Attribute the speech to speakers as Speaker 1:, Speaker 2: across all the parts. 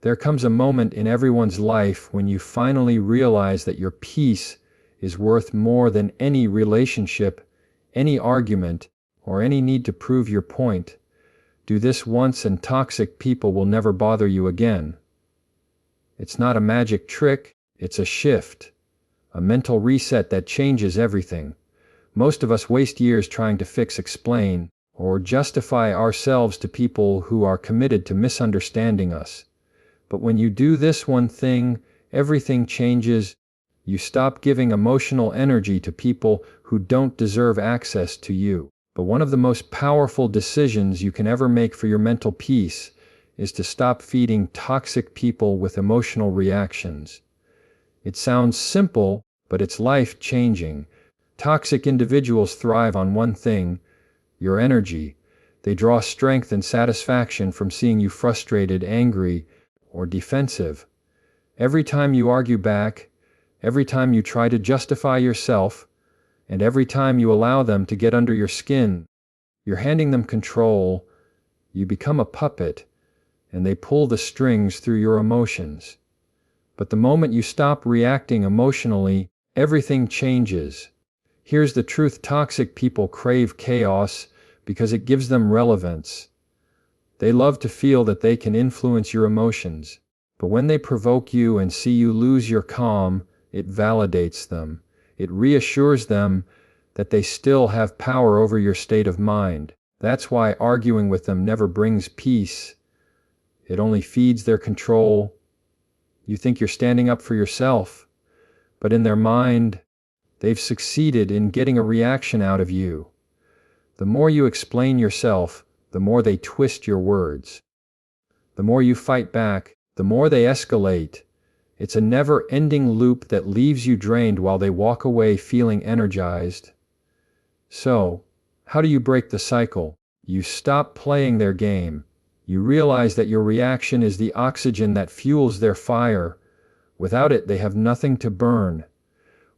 Speaker 1: There comes a moment in everyone's life when you finally realize that your peace is worth more than any relationship, any argument, or any need to prove your point. Do this once and toxic people will never bother you again. It's not a magic trick, it's a shift, a mental reset that changes everything. Most of us waste years trying to fix, explain, or justify ourselves to people who are committed to misunderstanding us. But when you do this one thing, everything changes. You stop giving emotional energy to people who don't deserve access to you. But one of the most powerful decisions you can ever make for your mental peace is to stop feeding toxic people with emotional reactions. It sounds simple, but it's life-changing. Toxic individuals thrive on one thing: your energy. They draw strength and satisfaction from seeing you frustrated, angry, or defensive. Every time you argue back, every time you try to justify yourself, and every time you allow them to get under your skin, you're handing them control. You become a puppet, and they pull the strings through your emotions. But the moment you stop reacting emotionally, everything changes. Here's the truth: toxic people crave chaos because it gives them relevance. They love to feel that they can influence your emotions. But when they provoke you and see you lose your calm, it validates them. It reassures them that they still have power over your state of mind. That's why arguing with them never brings peace. It only feeds their control. You think you're standing up for yourself, but in their mind, they've succeeded in getting a reaction out of you. The more you explain yourself, the more they twist your words. The more you fight back, the more they escalate. It's a never-ending loop that leaves you drained while they walk away feeling energized. So, how do you break the cycle? You stop playing their game. You realize that your reaction is the oxygen that fuels their fire. Without it, they have nothing to burn.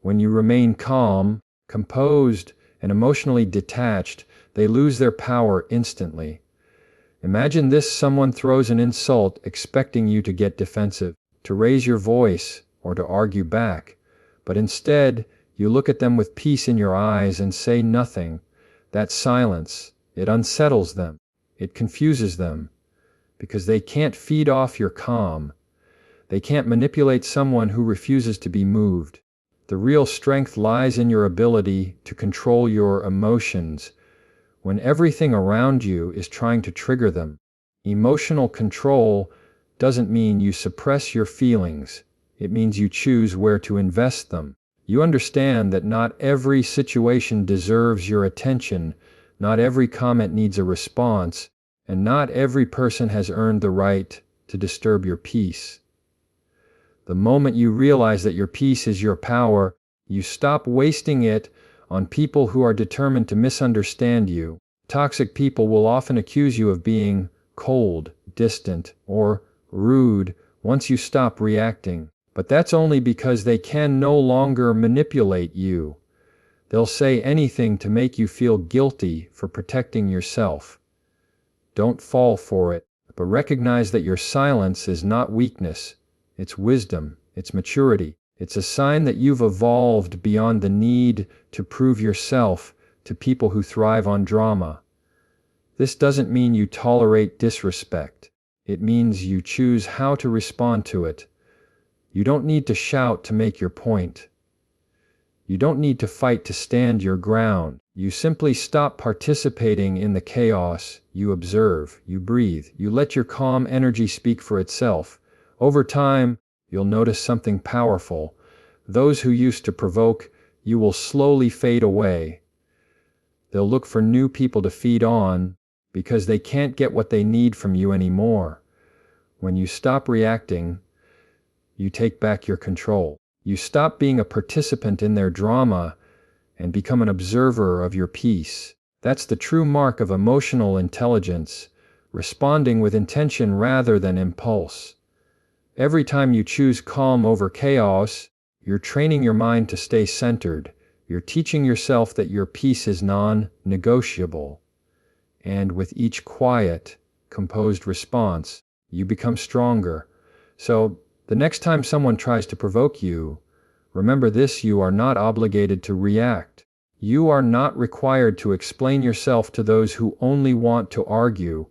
Speaker 1: When you remain calm, composed, and emotionally detached, they lose their power instantly. Imagine this: someone throws an insult expecting you to get defensive, to raise your voice, or to argue back. But instead, you look at them with peace in your eyes and say nothing. That silence, it unsettles them. It confuses them, because they can't feed off your calm. They can't manipulate someone who refuses to be moved. The real strength lies in your ability to control your emotions when everything around you is trying to trigger them. Emotional control doesn't mean you suppress your feelings. It means you choose where to invest them. You understand that not every situation deserves your attention, not every comment needs a response, and not every person has earned the right to disturb your peace. The moment you realize that your peace is your power, you stop wasting it on people who are determined to misunderstand you. Toxic people will often accuse you of being cold, distant, or rude once you stop reacting. But that's only because they can no longer manipulate you. They'll say anything to make you feel guilty for protecting yourself. Don't fall for it, but recognize that your silence is not weakness. It's wisdom, it's maturity. It's a sign that you've evolved beyond the need to prove yourself to people who thrive on drama. This doesn't mean you tolerate disrespect. It means you choose how to respond to it. You don't need to shout to make your point. You don't need to fight to stand your ground. You simply stop participating in the chaos. You observe, you breathe, you let your calm energy speak for itself. Over time, you'll notice something powerful. Those who used to provoke you will slowly fade away. They'll look for new people to feed on because they can't get what they need from you anymore. When you stop reacting, you take back your control. You stop being a participant in their drama and become an observer of your peace. That's the true mark of emotional intelligence, responding with intention rather than impulse. Every time you choose calm over chaos, you're training your mind to stay centered. You're teaching yourself that your peace is non-negotiable. And with each quiet, composed response, you become stronger. So, the next time someone tries to provoke you, remember this: you are not obligated to react. You are not required to explain yourself to those who only want to argue.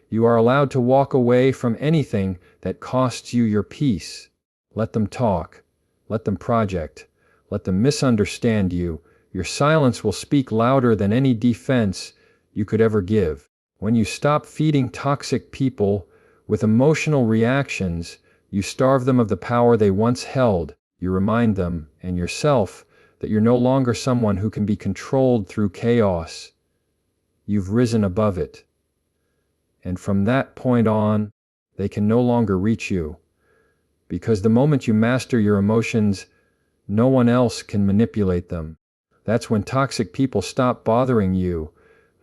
Speaker 1: You are allowed to walk away from anything that costs you your peace. Let them talk. Let them project. Let them misunderstand you. Your silence will speak louder than any defense you could ever give. When you stop feeding toxic people with emotional reactions, you starve them of the power they once held. You remind them and yourself that you're no longer someone who can be controlled through chaos. You've risen above it. And from that point on, they can no longer reach you. Because the moment you master your emotions, no one else can manipulate them. That's when toxic people stop bothering you,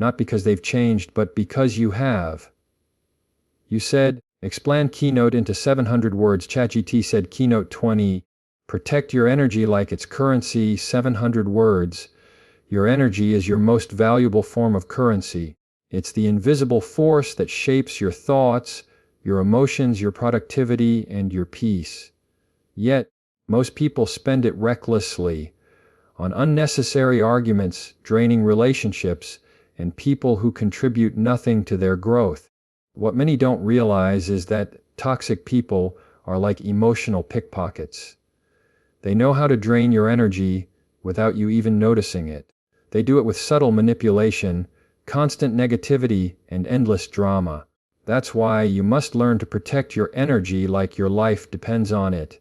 Speaker 1: not because they've changed, but because you have. You said, expand keynote into 700 words. ChatGPT said keynote 20. Protect your energy like it's currency. 700 words. Your energy is your most valuable form of currency. It's the invisible force that shapes your thoughts, your emotions, your productivity, and your peace. Yet, most people spend it recklessly on unnecessary arguments, draining relationships, and people who contribute nothing to their growth. What many don't realize is that toxic people are like emotional pickpockets. They know how to drain your energy without you even noticing it. They do it with subtle manipulation, constant negativity, and endless drama. That's why you must learn to protect your energy like your life depends on it.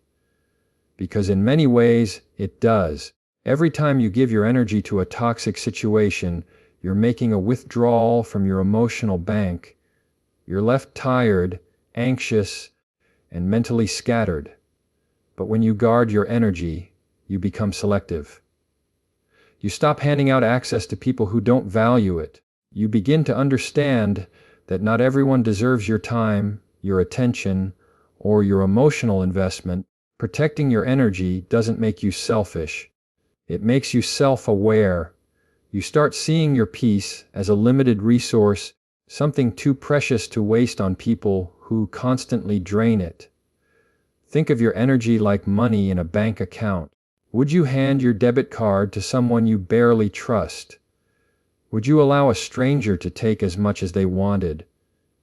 Speaker 1: Because in many ways, it does. Every time you give your energy to a toxic situation, you're making a withdrawal from your emotional bank. You're left tired, anxious, and mentally scattered. But when you guard your energy, you become selective. You stop handing out access to people who don't value it. You begin to understand that not everyone deserves your time, your attention, or your emotional investment. Protecting your energy doesn't make you selfish. It makes you self-aware. You start seeing your peace as a limited resource, something too precious to waste on people who constantly drain it. Think of your energy like money in a bank account. Would you hand your debit card to someone you barely trust? Would you allow a stranger to take as much as they wanted?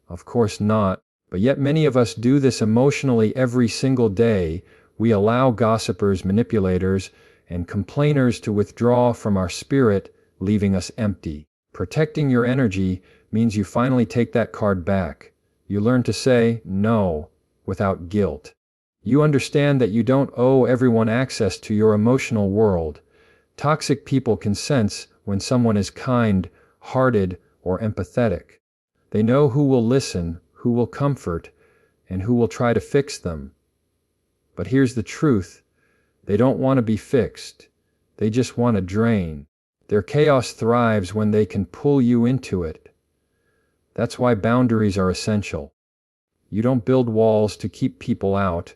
Speaker 1: Of course not, but yet many of us do this emotionally every single day. We allow gossipers, manipulators, and complainers to withdraw from our spirit, leaving us empty. Protecting your energy means you finally take that card back. You learn to say no without guilt. You understand that you don't owe everyone access to your emotional world. Toxic people can sense when someone is kind, hearted, or empathetic. They know who will listen, who will comfort, and who will try to fix them. But here's the truth. They don't want to be fixed. They just want to drain. Their chaos thrives when they can pull you into it. That's why boundaries are essential. You don't build walls to keep people out.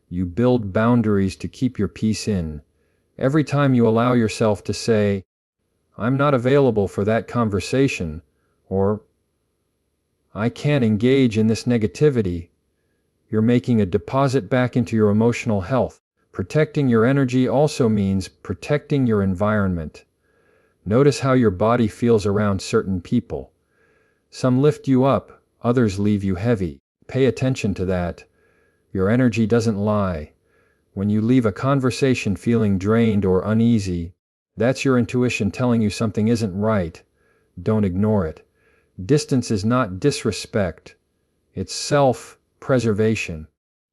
Speaker 1: You build boundaries to keep your peace in. Every time you allow yourself to say, "I'm not available for that conversation," or "I can't engage in this negativity," you're making a deposit back into your emotional health. Protecting your energy also means protecting your environment. Notice how your body feels around certain people. Some lift you up, others leave you heavy. Pay attention to that. Your energy doesn't lie. When you leave a conversation feeling drained or uneasy, that's your intuition telling you something isn't right. Don't ignore it. Distance is not disrespect. It's self-preservation.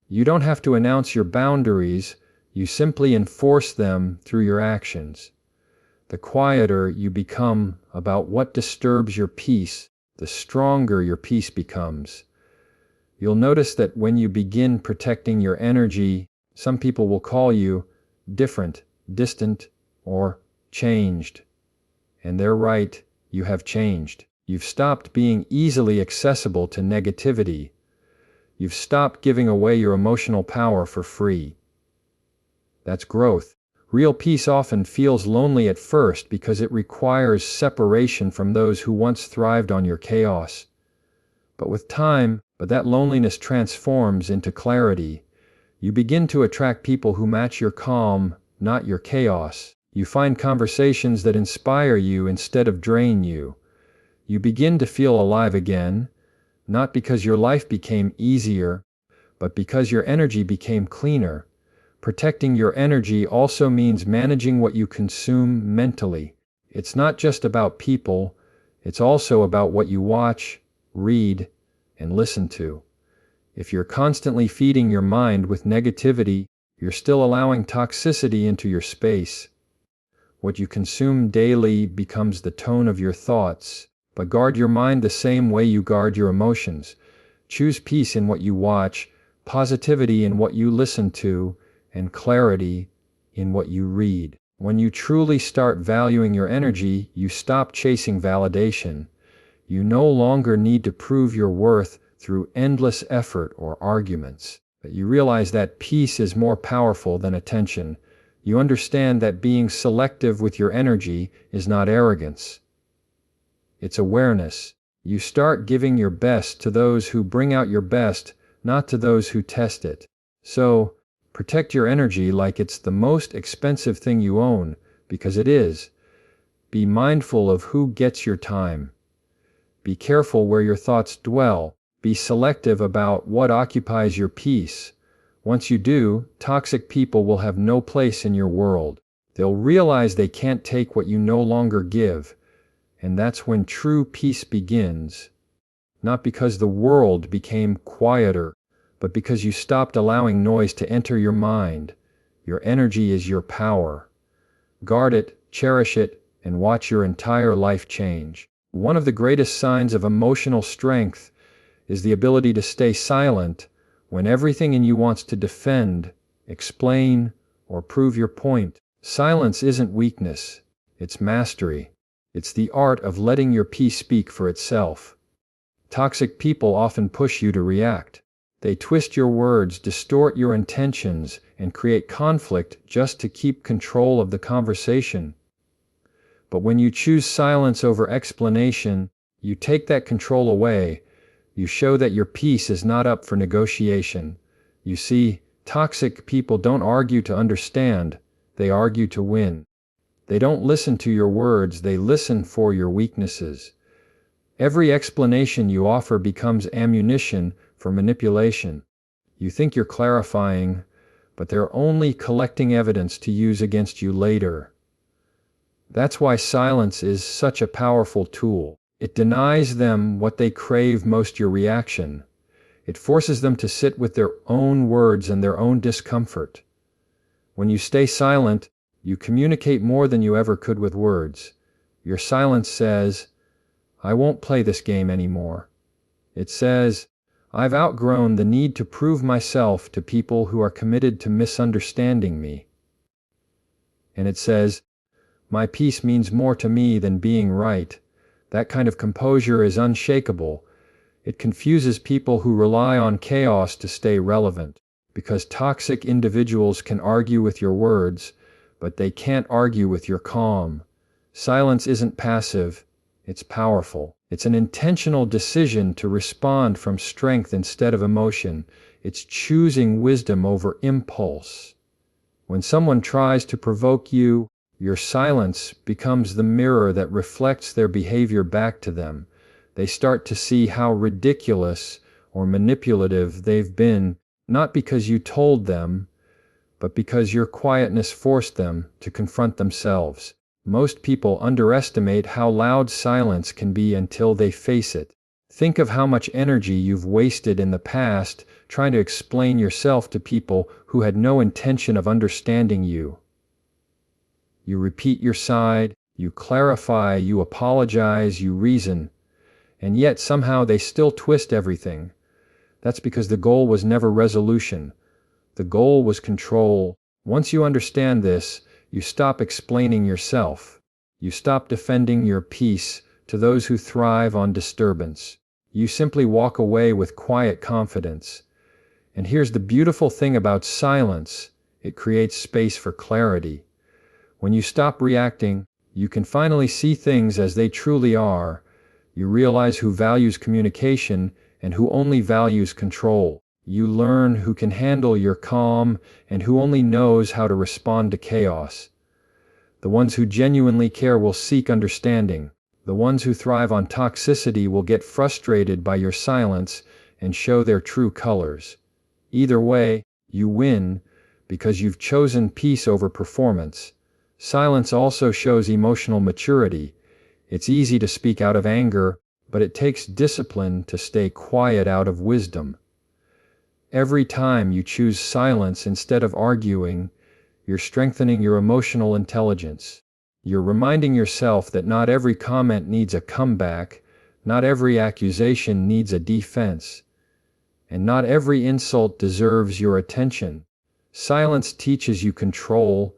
Speaker 1: You don't have to announce your boundaries. You simply enforce them through your actions. The quieter you become about what disturbs your peace, the stronger your peace becomes. You'll notice that when you begin protecting your energy, some people will call you different, distant, or changed. And they're right, you have changed. You've stopped being easily accessible to negativity. You've stopped giving away your emotional power for free. That's growth. Real peace often feels lonely at first because it requires separation from those who once thrived on your chaos. But with time, But that loneliness transforms into clarity. You begin to attract people who match your calm, not your chaos. You find conversations that inspire you instead of drain you. You begin to feel alive again, not because your life became easier, but because your energy became cleaner. Protecting your energy also means managing what you consume mentally. It's not just about people, it's also about what you watch, read, and listen to. If you're constantly feeding your mind with negativity, you're still allowing toxicity into your space. What you consume daily becomes the tone of your thoughts, but guard your mind the same way you guard your emotions. Choose peace in what you watch, positivity in what you listen to, and clarity in what you read. When you truly start valuing your energy, you stop chasing validation. You no longer need to prove your worth through endless effort or arguments. But you realize that peace is more powerful than attention. You understand that being selective with your energy is not arrogance. It's awareness. You start giving your best to those who bring out your best, not to those who test it. So, protect your energy like it's the most expensive thing you own, because it is. Be mindful of who gets your time. Be careful where your thoughts dwell. Be selective about what occupies your peace. Once you do, toxic people will have no place in your world. They'll realize they can't take what you no longer give. And that's when true peace begins. Not because the world became quieter, but because you stopped allowing noise to enter your mind. Your energy is your power. Guard it, cherish it, and watch your entire life change. One of the greatest signs of emotional strength is the ability to stay silent when everything in you wants to defend, explain, or prove your point. Silence isn't weakness, it's mastery. It's the art of letting your peace speak for itself. Toxic people often push you to react. They twist your words, distort your intentions, and create conflict just to keep control of the conversation. But when you choose silence over explanation, you take that control away. You show that your peace is not up for negotiation. You see, toxic people don't argue to understand, they argue to win. They don't listen to your words, they listen for your weaknesses. Every explanation you offer becomes ammunition for manipulation. You think you're clarifying, but they're only collecting evidence to use against you later. That's why silence is such a powerful tool. It denies them what they crave most, your reaction. It forces them to sit with their own words and their own discomfort. When you stay silent, you communicate more than you ever could with words. Your silence says, I won't play this game anymore. It says, I've outgrown the need to prove myself to people who are committed to misunderstanding me. And it says, my peace means more to me than being right. That kind of composure is unshakable. It confuses people who rely on chaos to stay relevant, because toxic individuals can argue with your words, but they can't argue with your calm. Silence isn't passive, it's powerful. It's an intentional decision to respond from strength instead of emotion. It's choosing wisdom over impulse. When someone tries to provoke you, your silence becomes the mirror that reflects their behavior back to them. They start to see how ridiculous or manipulative they've been, not because you told them, but because your quietness forced them to confront themselves. Most people underestimate how loud silence can be until they face it. Think of how much energy you've wasted in the past trying to explain yourself to people who had no intention of understanding you. You repeat your side, you clarify, you apologize, you reason, and yet somehow they still twist everything. That's because the goal was never resolution. The goal was control. Once you understand this, you stop explaining yourself. You stop defending your peace to those who thrive on disturbance. You simply walk away with quiet confidence. And here's the beautiful thing about silence. It creates space for clarity. When you stop reacting, you can finally see things as they truly are. You realize who values communication and who only values control. You learn who can handle your calm and who only knows how to respond to chaos. The ones who genuinely care will seek understanding. The ones who thrive on toxicity will get frustrated by your silence and show their true colors. Either way, you win because you've chosen peace over performance. Silence also shows emotional maturity. It's easy to speak out of anger, but it takes discipline to stay quiet out of wisdom. Every time you choose silence instead of arguing, you're strengthening your emotional intelligence. You're reminding yourself that not every comment needs a comeback, not every accusation needs a defense, and not every insult deserves your attention. Silence teaches you control,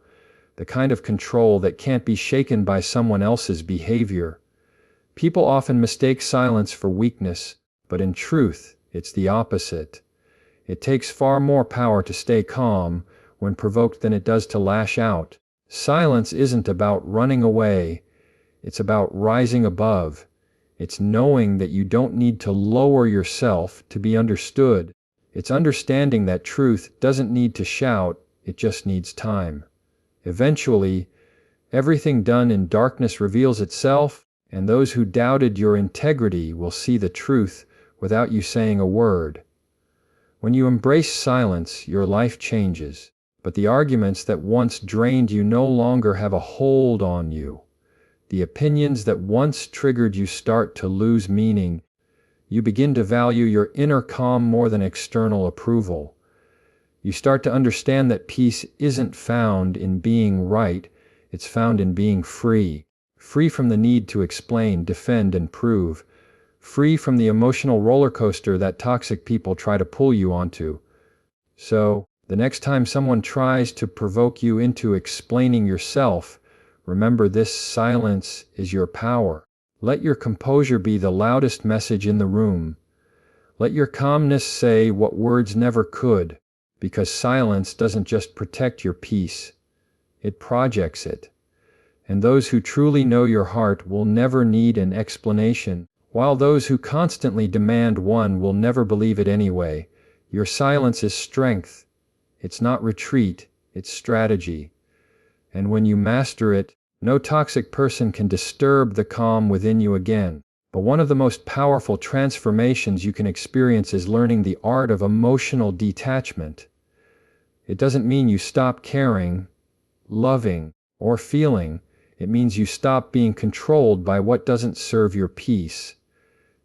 Speaker 1: the kind of control that can't be shaken by someone else's behavior. People often mistake silence for weakness, but in truth, it's the opposite. It takes far more power to stay calm when provoked than it does to lash out. Silence isn't about running away, it's about rising above. It's knowing that you don't need to lower yourself to be understood. It's understanding that truth doesn't need to shout, it just needs time. Eventually, everything done in darkness reveals itself, and those who doubted your integrity will see the truth without you saying a word. When you embrace silence, your life changes, but the arguments that once drained you no longer have a hold on you. The opinions that once triggered you start to lose meaning. You begin to value your inner calm more than external approval. You start to understand that peace isn't found in being right, it's found in being free. Free from the need to explain, defend, and prove. Free from the emotional roller coaster that toxic people try to pull you onto. So, the next time someone tries to provoke you into explaining yourself, remember this: silence is your power. Let your composure be the loudest message in the room. Let your calmness say what words never could, because silence doesn't just protect your peace, it projects it. And those who truly know your heart will never need an explanation, while those who constantly demand one will never believe it anyway. Your silence is strength. It's not retreat, it's strategy. And when you master it, no toxic person can disturb the calm within you again. But one of the most powerful transformations you can experience is learning the art of emotional detachment. It doesn't mean you stop caring, loving, or feeling. It means you stop being controlled by what doesn't serve your peace.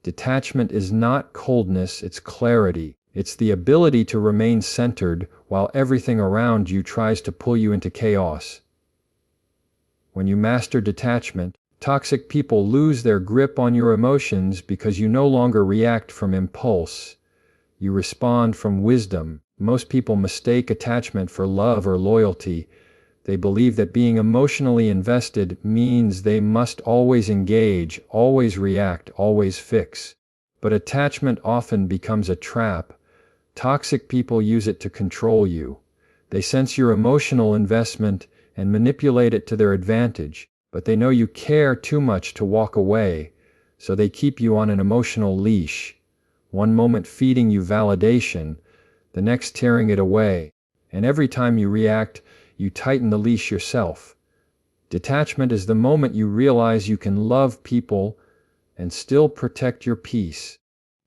Speaker 1: Detachment is not coldness, it's clarity. It's the ability to remain centered while everything around you tries to pull you into chaos. When you master detachment, toxic people lose their grip on your emotions because you no longer react from impulse. You respond from wisdom. Most people mistake attachment for love or loyalty. They believe that being emotionally invested means they must always engage, always react, always fix. But attachment often becomes a trap. Toxic people use it to control you. They sense your emotional investment and manipulate it to their advantage, but they know you care too much to walk away, so they keep you on an emotional leash. One moment feeding you validation, the next tearing it away, and every time you react, you tighten the leash yourself. Detachment is the moment you realize you can love people and still protect your peace.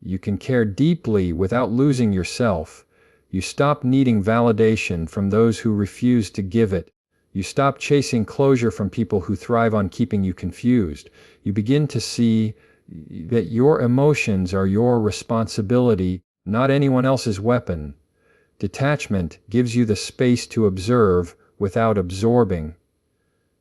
Speaker 1: You can care deeply without losing yourself. You stop needing validation from those who refuse to give it. You stop chasing closure from people who thrive on keeping you confused. You begin to see that your emotions are your responsibility, not anyone else's weapon. Detachment gives you the space to observe without absorbing,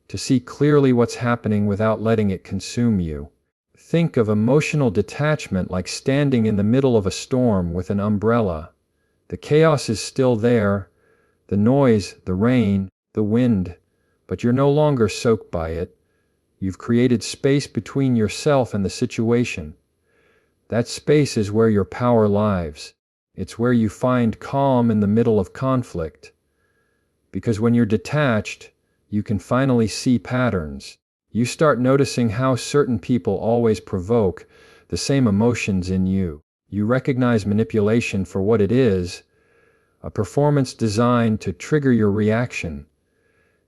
Speaker 1: to see clearly what's happening without letting it consume you. Think of emotional detachment like standing in the middle of a storm with an umbrella. The chaos is still there, the noise, the rain, the wind, but you're no longer soaked by it. You've created space between yourself and the situation. That space is where your power lies. It's where you find calm in the middle of conflict. Because when you're detached, you can finally see patterns. You start noticing how certain people always provoke the same emotions in you. You recognize manipulation for what it is, a performance designed to trigger your reaction.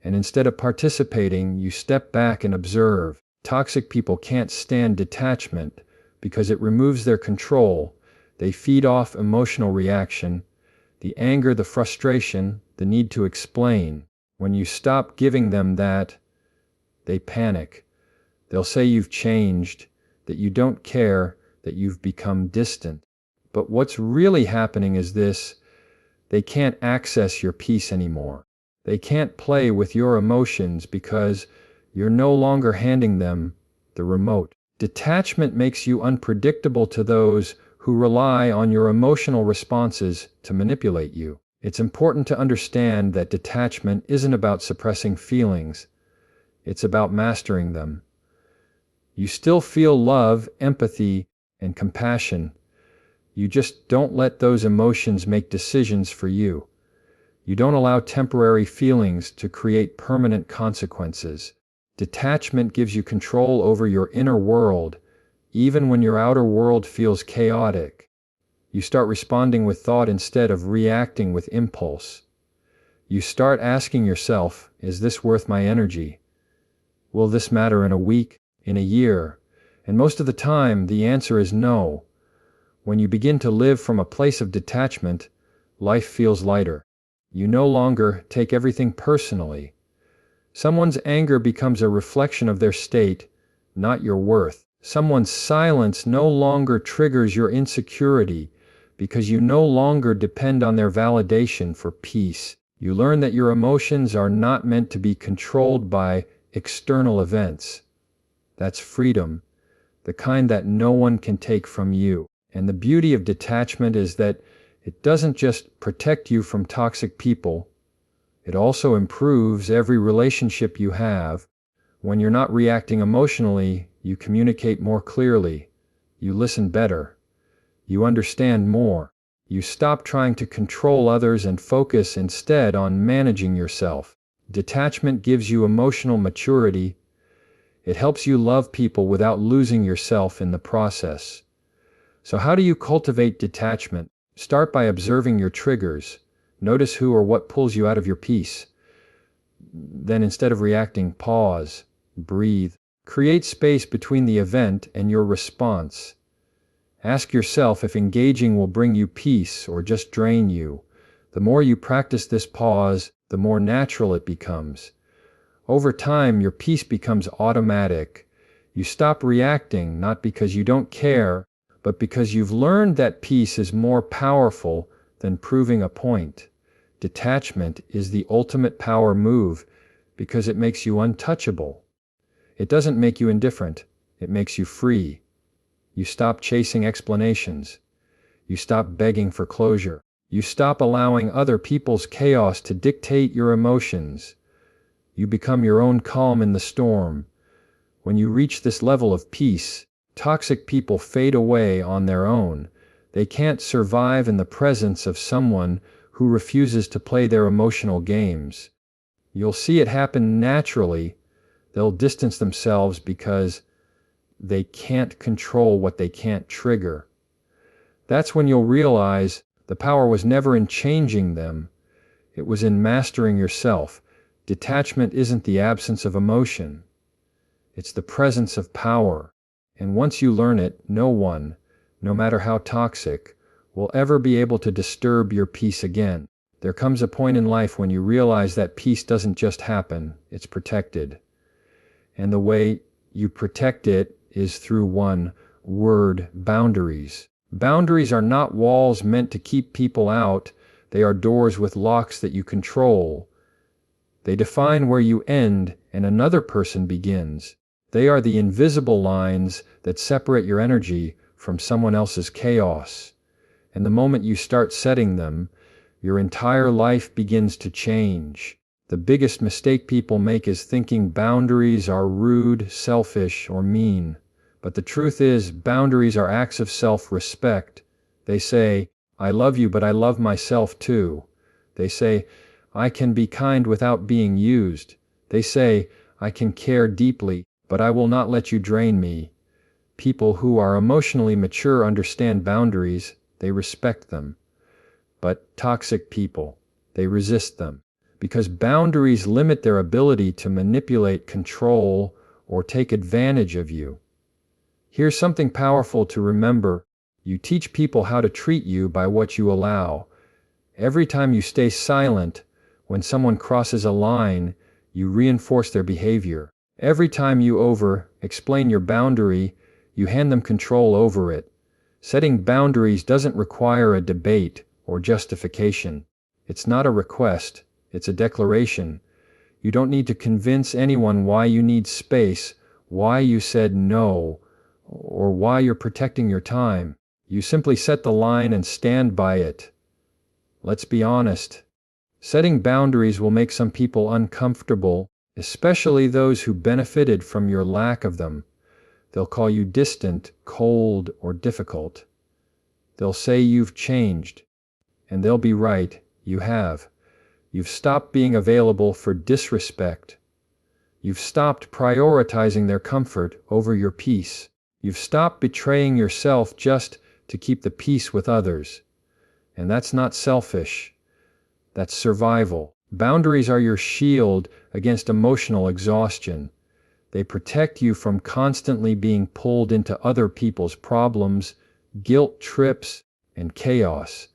Speaker 1: And instead of participating, you step back and observe. Toxic people can't stand detachment because it removes their control. They feed off emotional reaction, the anger, the frustration, the need to explain. When you stop giving them that, they panic. They'll say you've changed, that you don't care, that you've become distant. But what's really happening is this: they can't access your peace anymore. They can't play with your emotions because you're no longer handing them the remote. Detachment makes you unpredictable to those who rely on your emotional responses to manipulate you. It's important to understand that detachment isn't about suppressing feelings. It's about mastering them. You still feel love, empathy, and compassion. You just don't let those emotions make decisions for you. You don't allow temporary feelings to create permanent consequences. Detachment gives you control over your inner world, even when your outer world feels chaotic. You start responding with thought instead of reacting with impulse. You start asking yourself, is this worth my energy? Will this matter in a week, in a year? And most of the time, the answer is no. When you begin to live from a place of detachment, life feels lighter. You no longer take everything personally. Someone's anger becomes a reflection of their state, not your worth. Someone's silence no longer triggers your insecurity because you no longer depend on their validation for peace. You learn that your emotions are not meant to be controlled by external events. That's freedom, the kind that no one can take from you. And the beauty of detachment is that it doesn't just protect you from toxic people, it also improves every relationship you have. When you're not reacting emotionally, you communicate more clearly, you listen better, you understand more. You stop trying to control others and focus instead on managing yourself. Detachment gives you emotional maturity. It helps you love people without losing yourself in the process. So how do you cultivate detachment? Start by observing your triggers. Notice who or what pulls you out of your peace. Then instead of reacting, pause, breathe. Create space between the event and your response. Ask yourself if engaging will bring you peace or just drain you. The more you practice this pause, the more natural it becomes. Over time, your peace becomes automatic. You stop reacting not because you don't care, but because you've learned that peace is more powerful than proving a point. Detachment is the ultimate power move because it makes you untouchable. It doesn't make you indifferent, it makes you free. You stop chasing explanations. You stop begging for closure. You stop allowing other people's chaos to dictate your emotions. You become your own calm in the storm. When you reach this level of peace, toxic people fade away on their own. They can't survive in the presence of someone who refuses to play their emotional games. You'll see it happen naturally. They'll distance themselves because they can't control what they can't trigger. That's when you'll realize the power was never in changing them. It was in mastering yourself. Detachment isn't the absence of emotion. It's the presence of power. And once you learn it, no one, no matter how toxic, will ever be able to disturb your peace again. There comes a point in life when you realize that peace doesn't just happen, it's protected. And the way you protect it is through one word: boundaries. Boundaries are not walls meant to keep people out. They are doors with locks that you control. They define where you end and another person begins. They are the invisible lines that separate your energy from someone else's chaos. And the moment you start setting them, your entire life begins to change. The biggest mistake people make is thinking boundaries are rude, selfish, or mean. But the truth is, boundaries are acts of self-respect. They say, I love you, but I love myself too. They say, I can be kind without being used. They say, I can care deeply, but I will not let you drain me. People who are emotionally mature understand boundaries, they respect them. But toxic people, they resist them, because boundaries limit their ability to manipulate, control, or take advantage of you. Here's something powerful to remember. You teach people how to treat you by what you allow. Every time you stay silent, when someone crosses a line, you reinforce their behavior. Every time you explain your boundary, you hand them control over it. Setting boundaries doesn't require a debate or justification. It's not a request, it's a declaration. You don't need to convince anyone why you need space, why you said no, or why you're protecting your time. You simply set the line and stand by it. Let's be honest. Setting boundaries will make some people uncomfortable, especially those who benefited from your lack of them. They'll call you distant, cold, or difficult. They'll say you've changed. And they'll be right, you have. You've stopped being available for disrespect. You've stopped prioritizing their comfort over your peace. You've stopped betraying yourself just to keep the peace with others. And that's not selfish. That's survival. Boundaries are your shield against emotional exhaustion. They protect you from constantly being pulled into other people's problems, guilt trips, and chaos.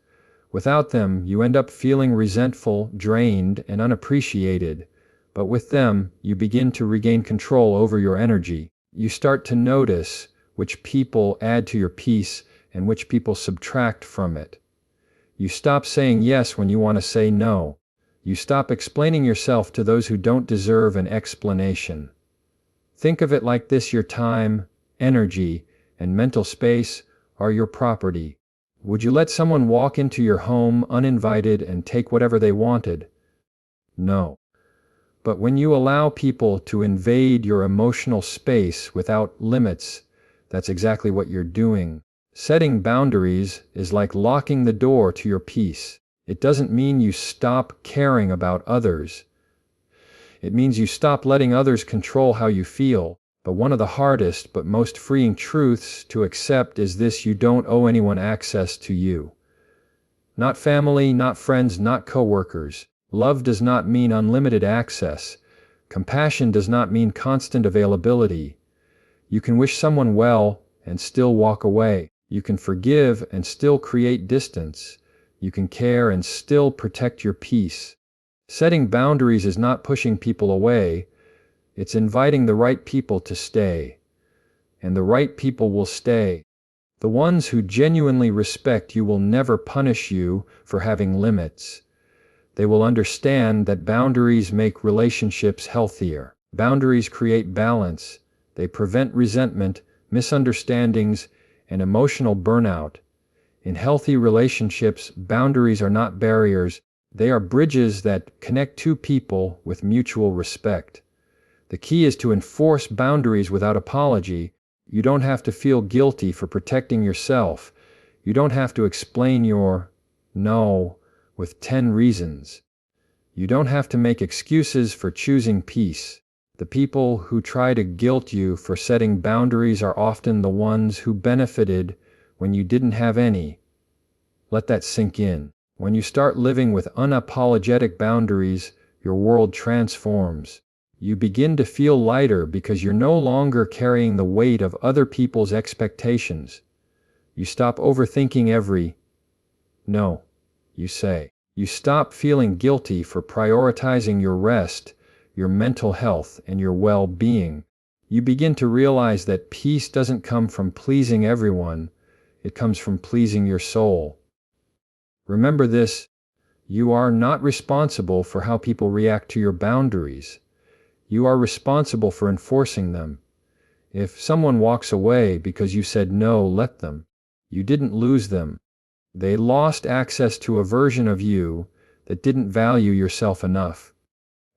Speaker 1: Without them, you end up feeling resentful, drained, and unappreciated. But with them, you begin to regain control over your energy. You start to notice which people add to your peace and which people subtract from it. You stop saying yes when you want to say no. You stop explaining yourself to those who don't deserve an explanation. Think of it like this: your time, energy, and mental space are your property. Would you let someone walk into your home uninvited and take whatever they wanted? No. But when you allow people to invade your emotional space without limits, that's exactly what you're doing. Setting boundaries is like locking the door to your peace. It doesn't mean you stop caring about others. It means you stop letting others control how you feel. But one of the hardest but most freeing truths to accept is this: you don't owe anyone access to you. Not family, not friends, not coworkers. Love does not mean unlimited access. Compassion does not mean constant availability. You can wish someone well and still walk away. You can forgive and still create distance. You can care and still protect your peace. Setting boundaries is not pushing people away. It's inviting the right people to stay. And the right people will stay. The ones who genuinely respect you will never punish you for having limits. They will understand that boundaries make relationships healthier. Boundaries create balance. They prevent resentment, misunderstandings, and emotional burnout. In healthy relationships, boundaries are not barriers. They are bridges that connect two people with mutual respect. The key is to enforce boundaries without apology. You don't have to feel guilty for protecting yourself. You don't have to explain your no with 10 reasons. You don't have to make excuses for choosing peace. The people who try to guilt you for setting boundaries are often the ones who benefited when you didn't have any. Let that sink in. When you start living with unapologetic boundaries, your world transforms. You begin to feel lighter because you're no longer carrying the weight of other people's expectations. You stop overthinking every no you say. You stop feeling guilty for prioritizing your rest, your mental health, and your well-being. You begin to realize that peace doesn't come from pleasing everyone. It comes from pleasing your soul. Remember this: you are not responsible for how people react to your boundaries. You are responsible for enforcing them. If someone walks away because you said no, let them. You didn't lose them. They lost access to a version of you that didn't value yourself enough.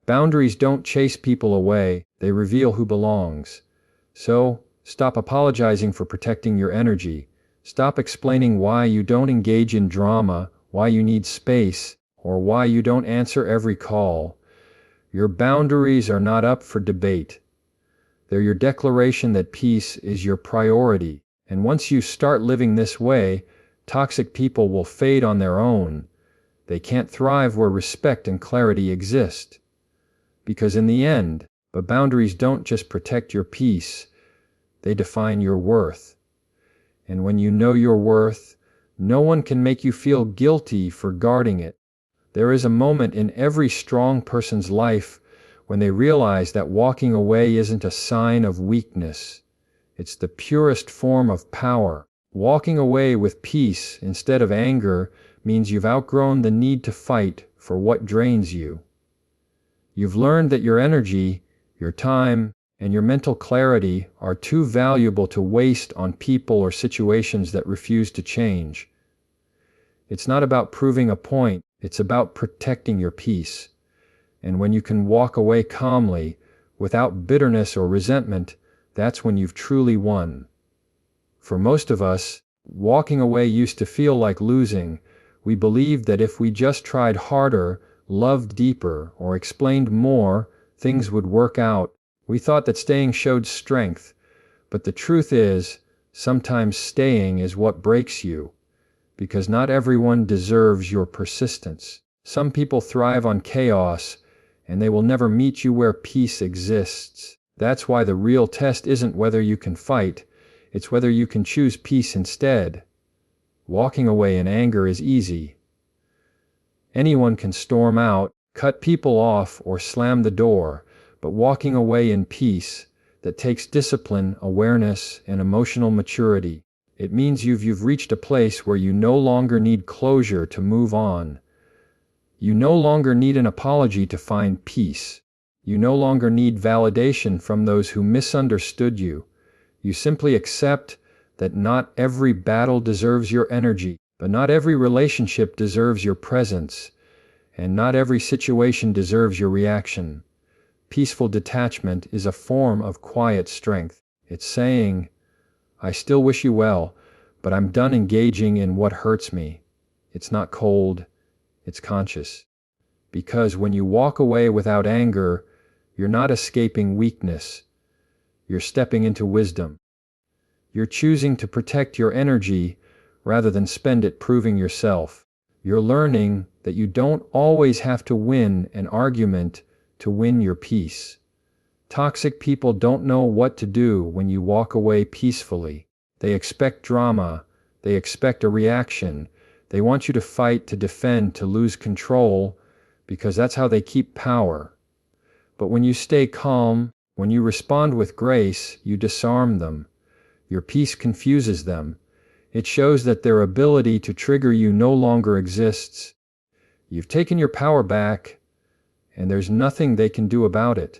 Speaker 1: Boundaries don't chase people away, they reveal who belongs. So, stop apologizing for protecting your energy. Stop explaining why you don't engage in drama, why you need space, or why you don't answer every call. Your boundaries are not up for debate. They're your declaration that peace is your priority. And once you start living this way, toxic people will fade on their own. They can't thrive where respect and clarity exist. Because in the end, but boundaries don't just protect your peace, they define your worth. And when you know your worth, no one can make you feel guilty for guarding it. There is a moment in every strong person's life when they realize that walking away isn't a sign of weakness. It's the purest form of power. Walking away with peace instead of anger means you've outgrown the need to fight for what drains you. You've learned that your energy, your time, and your mental clarity are too valuable to waste on people or situations that refuse to change. It's not about proving a point, it's about protecting your peace. And when you can walk away calmly, without bitterness or resentment, that's when you've truly won. For most of us, walking away used to feel like losing. We believed that if we just tried harder, loved deeper, or explained more, things would work out. We thought that staying showed strength, but the truth is, sometimes staying is what breaks you, because not everyone deserves your persistence. Some people thrive on chaos, and they will never meet you where peace exists. That's why the real test isn't whether you can fight, it's whether you can choose peace instead. Walking away in anger is easy. Anyone can storm out, cut people off, or slam the door, but walking away in peace, that takes discipline, awareness, and emotional maturity. It means you've reached a place where you no longer need closure to move on. You no longer need an apology to find peace. You no longer need validation from those who misunderstood you. You simply accept that not every battle deserves your energy, but not every relationship deserves your presence, and not every situation deserves your reaction. Peaceful detachment is a form of quiet strength. It's saying, I still wish you well, but I'm done engaging in what hurts me. It's not cold, it's conscious. Because when you walk away without anger, you're not escaping weakness. You're stepping into wisdom. You're choosing to protect your energy rather than spend it proving yourself. You're learning that you don't always have to win an argument to win your peace. Toxic people don't know what to do when you walk away peacefully. They expect drama. They expect a reaction. They want you to fight, to defend, to lose control, because that's how they keep power. But when you stay calm, when you respond with grace, you disarm them. Your peace confuses them. It shows that their ability to trigger you no longer exists. You've taken your power back, and there's nothing they can do about it.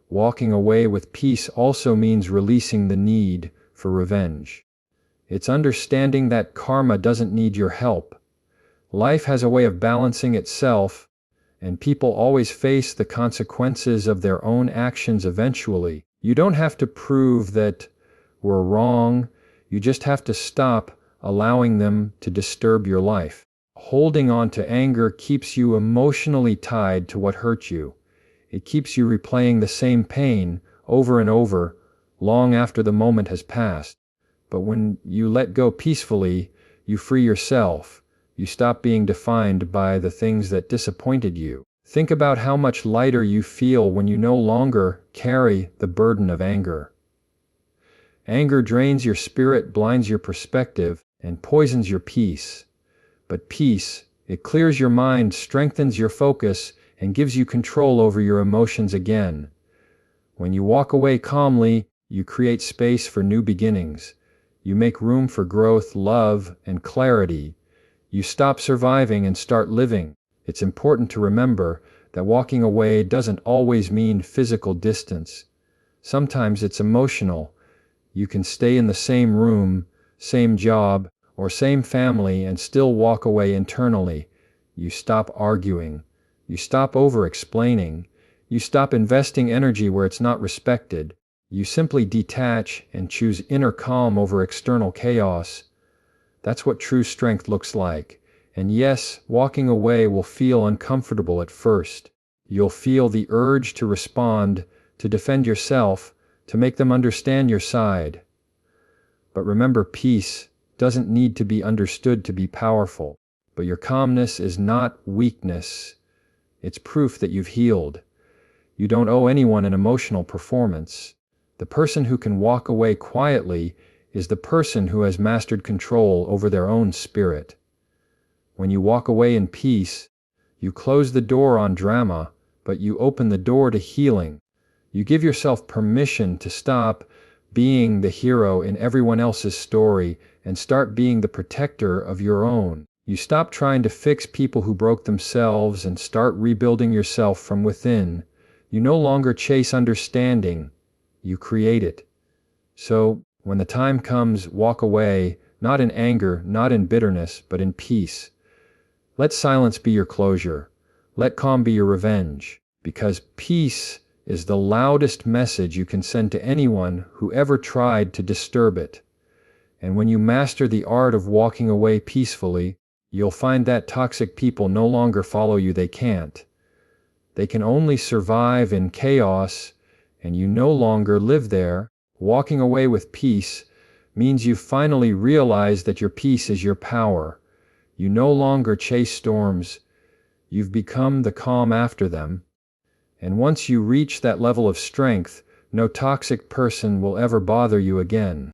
Speaker 1: Walking away with peace also means releasing the need for revenge. It's understanding that karma doesn't need your help. Life has a way of balancing itself, and people always face the consequences of their own actions eventually. You don't have to prove that we're wrong. You just have to stop allowing them to disturb your life. Holding on to anger keeps you emotionally tied to what hurt you. It keeps you replaying the same pain over and over, long after the moment has passed. But when you let go peacefully, you free yourself. You stop being defined by the things that disappointed you. Think about how much lighter you feel when you no longer carry the burden of anger. Anger drains your spirit, blinds your perspective, and poisons your peace. But peace, it clears your mind, strengthens your focus, and gives you control over your emotions again. When you walk away calmly, you create space for new beginnings. You make room for growth, love, and clarity. You stop surviving and start living. It's important to remember that walking away doesn't always mean physical distance. Sometimes it's emotional. You can stay in the same room, same job, or same family and still walk away internally. You stop arguing. You stop over-explaining. You stop investing energy where it's not respected. You simply detach and choose inner calm over external chaos. That's what true strength looks like. And yes, walking away will feel uncomfortable at first. You'll feel the urge to respond, to defend yourself, to make them understand your side. But remember, peace doesn't need to be understood to be powerful. But your calmness is not weakness. It's proof that you've healed. You don't owe anyone an emotional performance. The person who can walk away quietly is the person who has mastered control over their own spirit. When you walk away in peace, you close the door on drama, but you open the door to healing. You give yourself permission to stop being the hero in everyone else's story and start being the protector of your own. You stop trying to fix people who broke themselves and start rebuilding yourself from within. You no longer chase understanding, you create it. So, when the time comes, walk away, not in anger, not in bitterness, but in peace. Let silence be your closure. Let calm be your revenge. Because peace is the loudest message you can send to anyone who ever tried to disturb it. And when you master the art of walking away peacefully, you'll find that toxic people no longer follow you. They can't. They can only survive in chaos, and you no longer live there. Walking away with peace means you finally realize that your peace is your power. You no longer chase storms. You've become the calm after them. And once you reach that level of strength, no toxic person will ever bother you again.